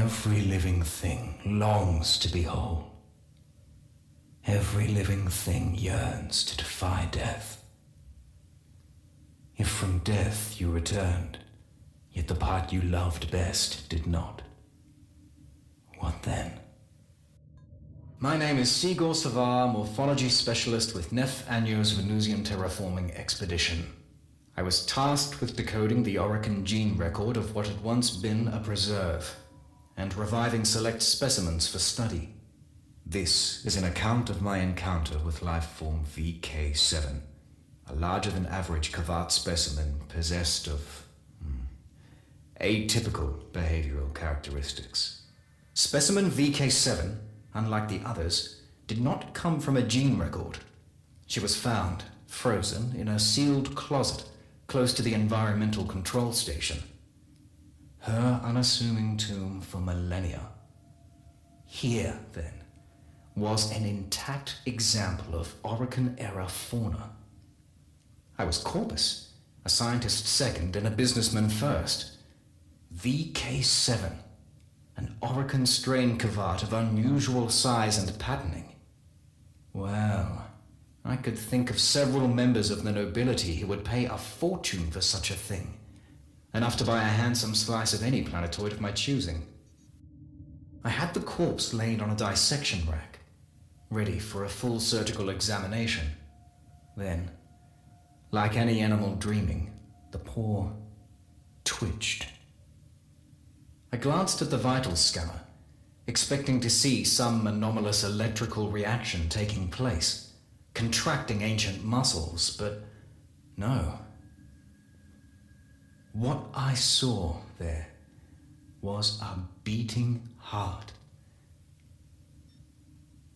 Every living thing longs to be whole. Every living thing yearns to defy death. If from death you returned, yet the part you loved best did not, what then? My name is Sigor, savah, morphology specialist with Nef Anyo's Venusian terraforming expedition. I was tasked with decoding the Orokin gene record of what had once been a preserve, and reviving select specimens for study. This is an account of my encounter with lifeform VK7, a larger-than-average Kavat specimen possessed of atypical behavioral characteristics. Specimen VK7, unlike the others, did not come from a gene record. She was found, frozen, in a sealed closet close to the environmental control station. Her unassuming tomb for millennia. Here, then, was an intact example of Orokin-era fauna. I was Corpus, a scientist second and a businessman first. VK7, an Orokin strain Kavat of unusual size and patterning. Well, I could think of several members of the nobility who would pay a fortune for such a thing, enough to buy a handsome slice of any planetoid of my choosing. I had the corpse laid on a dissection rack, ready for a full surgical examination. Then, like any animal dreaming, the paw twitched. I glanced at the vital scanner, expecting to see some anomalous electrical reaction taking place, contracting ancient muscles, but no. What I saw there was a beating heart.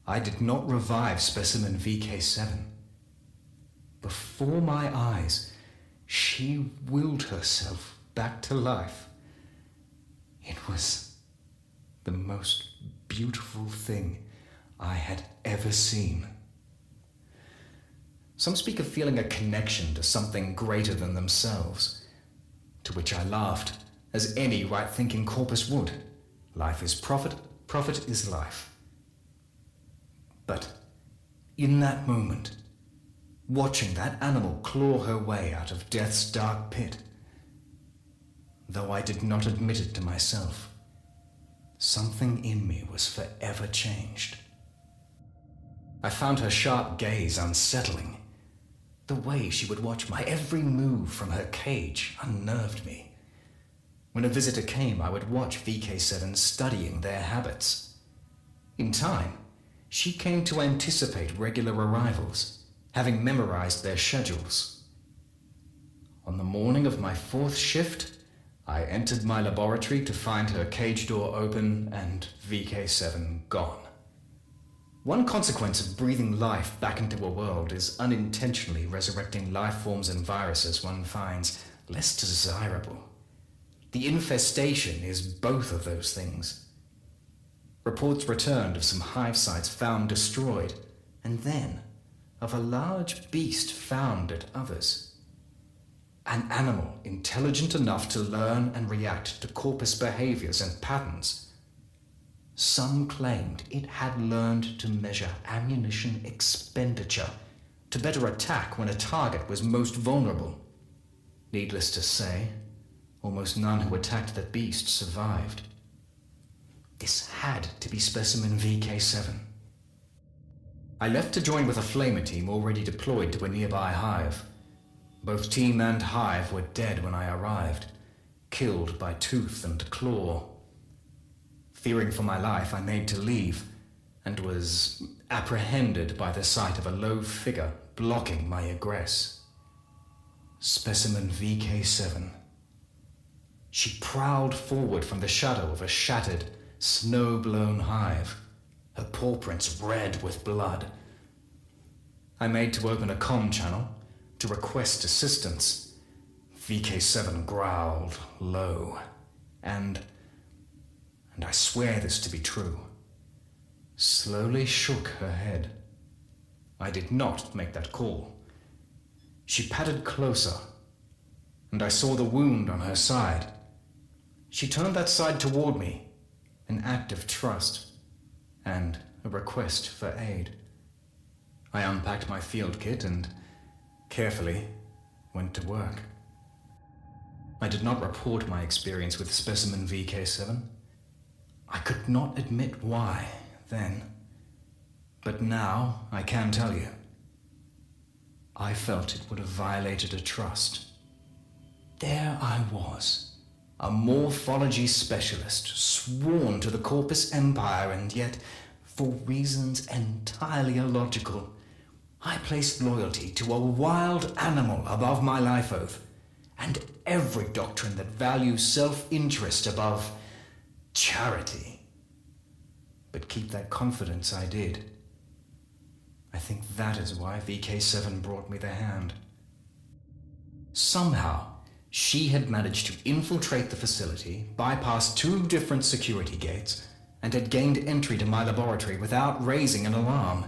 I did not revive specimen VK7. Before my eyes, she willed herself back to life. It was the most beautiful thing I had ever seen. Some speak of feeling a connection to something greater than themselves, to which I laughed, as any right-thinking corpus would. Life is profit, profit is life. But in that moment, watching that animal claw her way out of death's dark pit, though I did not admit it to myself, something in me was forever changed. I found her sharp gaze unsettling. The way she would watch my every move from her cage unnerved me. When a visitor came, I would watch VK7 studying their habits. In time, she came to anticipate regular arrivals, having memorized their schedules. On the morning of my 4th shift, I entered my laboratory to find her cage door open and VK7 gone. One consequence of breathing life back into a world is unintentionally resurrecting life forms and viruses one finds less desirable. The infestation is both of those things. Reports returned of some hive sites found destroyed, and then of a large beast found at others. An animal intelligent enough to learn and react to corpus behaviors and patterns. Some claimed it had learned to measure ammunition expenditure to better attack when a target was most vulnerable. Needless to say, almost none who attacked the beast survived. This had to be specimen VK7. I left to join with a flamer team already deployed to a nearby hive. Both team and hive were dead when I arrived, killed by tooth and claw. Fearing for my life, I made to leave, and was apprehended by the sight of a low figure blocking my egress. Specimen VK7. She prowled forward from the shadow of a shattered, snow-blown hive, her paw prints red with blood. I made to open a comm channel to request assistance. VK7 growled low, and I swear this to be true, slowly shook her head. I did not make that call. She padded closer, and I saw the wound on her side. She turned that side toward me, an act of trust, and a request for aid. I unpacked my field kit and carefully went to work. I did not report my experience with specimen VK7. I could not admit why then, but now I can tell you. I felt it would have violated a trust. There I was, a morphology specialist, sworn to the Corpus Empire, and yet, for reasons entirely illogical, I placed loyalty to a wild animal above my life oath, and every doctrine that values self-interest above charity. But keep that confidence I did. I think that is why VK7 brought me the hand. Somehow, she had managed to infiltrate the facility, bypass 2 different security gates, and had gained entry to my laboratory without raising an alarm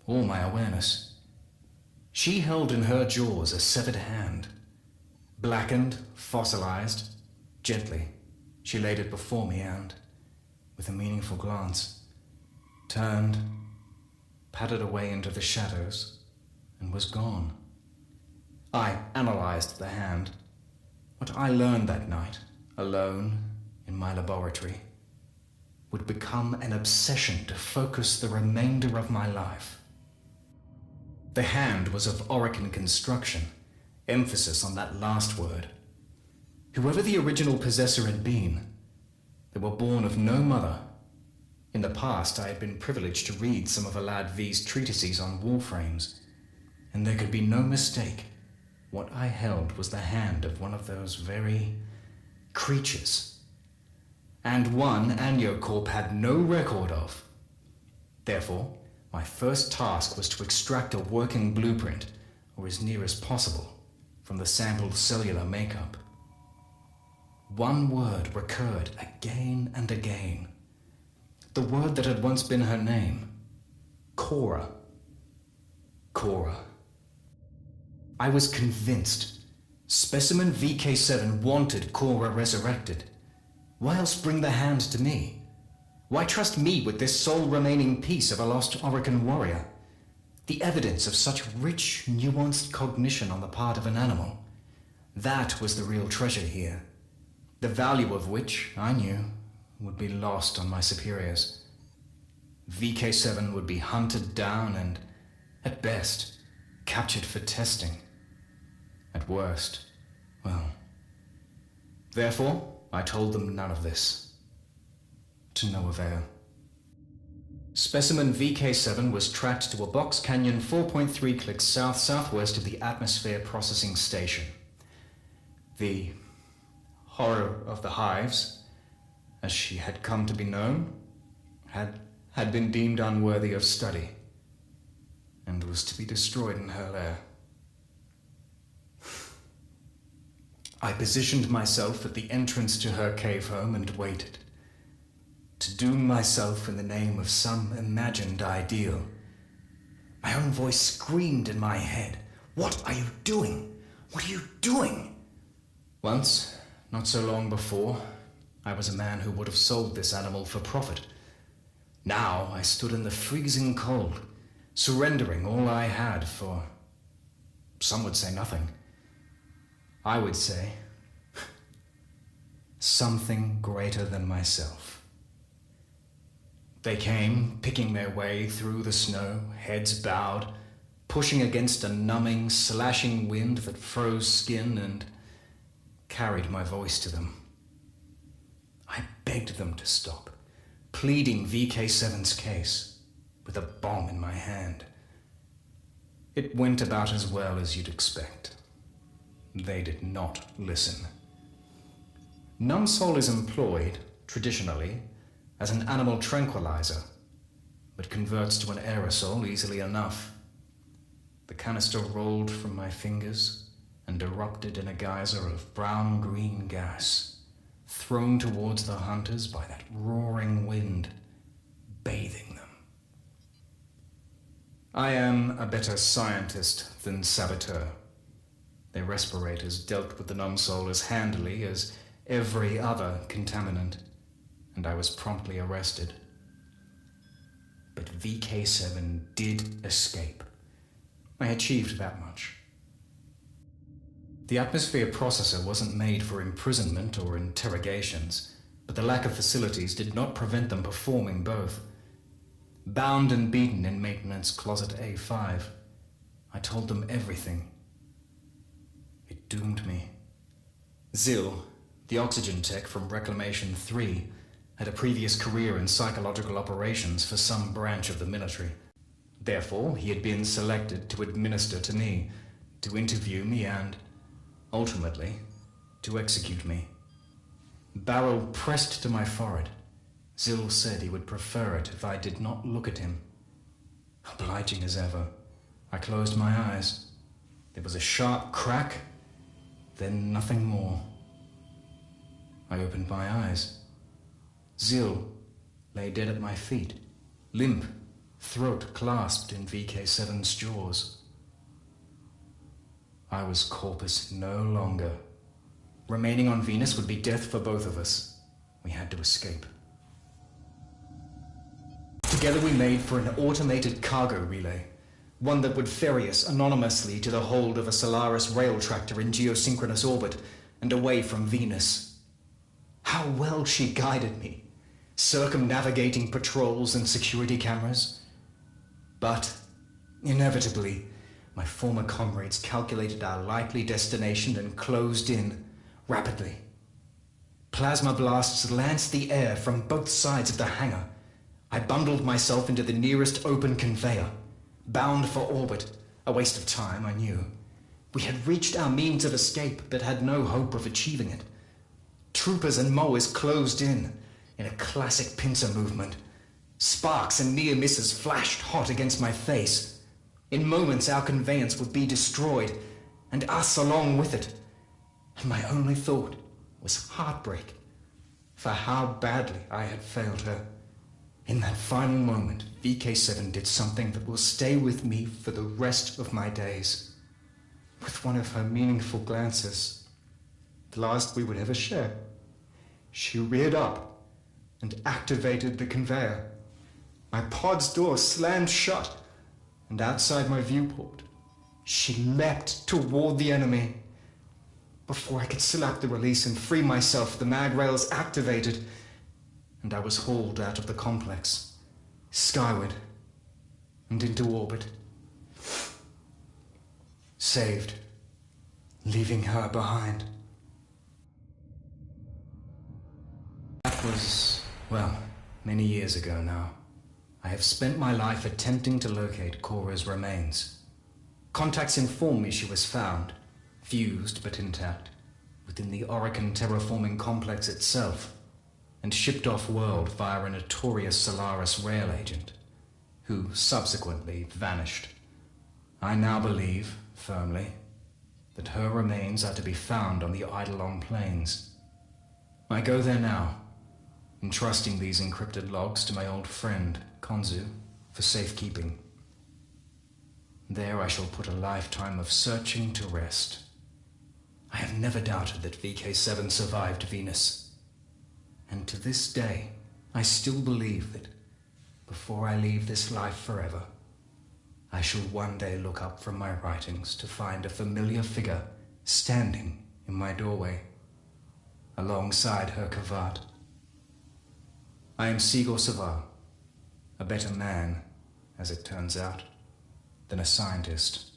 or my awareness. She held in her jaws a severed hand. Blackened, fossilized, gently, she laid it before me and, with a meaningful glance, turned, padded away into the shadows, and was gone. I analyzed the hand. What I learned that night, alone in my laboratory, would become an obsession to focus the remainder of my life. The hand was of Orokin construction, emphasis on that last word. Whoever the original possessor had been, they were born of no mother. In the past, I had been privileged to read some of Alad V's treatises on warframes, and there could be no mistake. What I held was the hand of one of those very creatures, and one Aniocorp had no record of. Therefore, my first task was to extract a working blueprint, or as near as possible, from the sampled cellular makeup. One word recurred again and again. The word that had once been her name. Cora. Cora. I was convinced. Specimen VK7 wanted Cora resurrected. Why else bring the hand to me? Why trust me with this sole remaining piece of a lost Orokin warrior? The evidence of such rich, nuanced cognition on the part of an animal. That was the real treasure here. The value of which, I knew, would be lost on my superiors. VK7 would be hunted down and, at best, captured for testing. At worst, well. Therefore, I told them none of this. To no avail. Specimen VK7 was tracked to a box canyon 4.3 clicks south-southwest of the atmosphere processing station. The horror of the hives, as she had come to be known, had been deemed unworthy of study, and was to be destroyed in her lair. I positioned myself at the entrance to her cave home and waited, to doom myself in the name of some imagined ideal. My own voice screamed in my head, "What are you doing? What are you doing?" Once, not so long before, I was a man who would have sold this animal for profit. Now I stood in the freezing cold, surrendering all I had for, some would say nothing. I would say, something greater than myself. They came, picking their way through the snow, heads bowed, pushing against a numbing, slashing wind that froze skin and carried my voice to them. I begged them to stop, pleading VK7's case, with a bomb in my hand. It went about as well as you'd expect. They did not listen. Numsol is employed, traditionally, as an animal tranquilizer, but converts to an aerosol easily enough. The canister rolled from my fingers and erupted in a geyser of brown-green gas, thrown towards the hunters by that roaring wind, bathing them. I am a better scientist than saboteur. Their respirators dealt with the Numsol as handily as every other contaminant, and I was promptly arrested. But VK7 did escape. I achieved that much. The atmosphere processor wasn't made for imprisonment or interrogations, but the lack of facilities did not prevent them performing both. Bound and beaten in maintenance closet A5, I told them everything. It doomed me. Zil, the oxygen tech from Reclamation 3, had a previous career in psychological operations for some branch of the military. Therefore, he had been selected to administer to me, to interview me and, ultimately, to execute me. Barrel pressed to my forehead. Zil said he would prefer it if I did not look at him. Obliging as ever, I closed my eyes. There was a sharp crack, then nothing more. I opened my eyes. Zil lay dead at my feet, limp, throat clasped in VK7's jaws. I was corpus no longer. Remaining on Venus would be death for both of us. We had to escape. Together we made for an automated cargo relay, one that would ferry us anonymously to the hold of a Solaris rail tractor in geosynchronous orbit and away from Venus. How well she guided me, circumnavigating patrols and security cameras. But, inevitably, my former comrades calculated our likely destination and closed in rapidly. Plasma blasts lanced the air from both sides of the hangar. I bundled myself into the nearest open conveyor, bound for orbit. A waste of time, I knew. We had reached our means of escape, but had no hope of achieving it. Troopers and mowers closed in a classic pincer movement. Sparks and near misses flashed hot against my face. In moments, our conveyance would be destroyed, and us along with it. And my only thought was heartbreak for how badly I had failed her. In that final moment, VK7 did something that will stay with me for the rest of my days. With one of her meaningful glances, the last we would ever share, she reared up and activated the conveyor. My pod's door slammed shut, and outside my viewport, she leapt toward the enemy. Before I could slap the release and free myself, the mag rails activated, and I was hauled out of the complex, skyward, and into orbit. Saved, leaving her behind. That was, well, many years ago now. I have spent my life attempting to locate Cora's remains. Contacts inform me she was found, fused but intact, within the Oricon terraforming complex itself, and shipped off-world via a notorious Solaris rail agent, who subsequently vanished. I now believe, firmly, that her remains are to be found on the Eidolon Plains. I go there now, entrusting these encrypted logs to my old friend, Konzu, for safekeeping. There I shall put a lifetime of searching to rest. I have never doubted that VK7 survived Venus. And to this day, I still believe that, before I leave this life forever, I shall one day look up from my writings to find a familiar figure standing in my doorway, alongside her Kavat. I am Sigor Savah, a better man, as it turns out, than a scientist.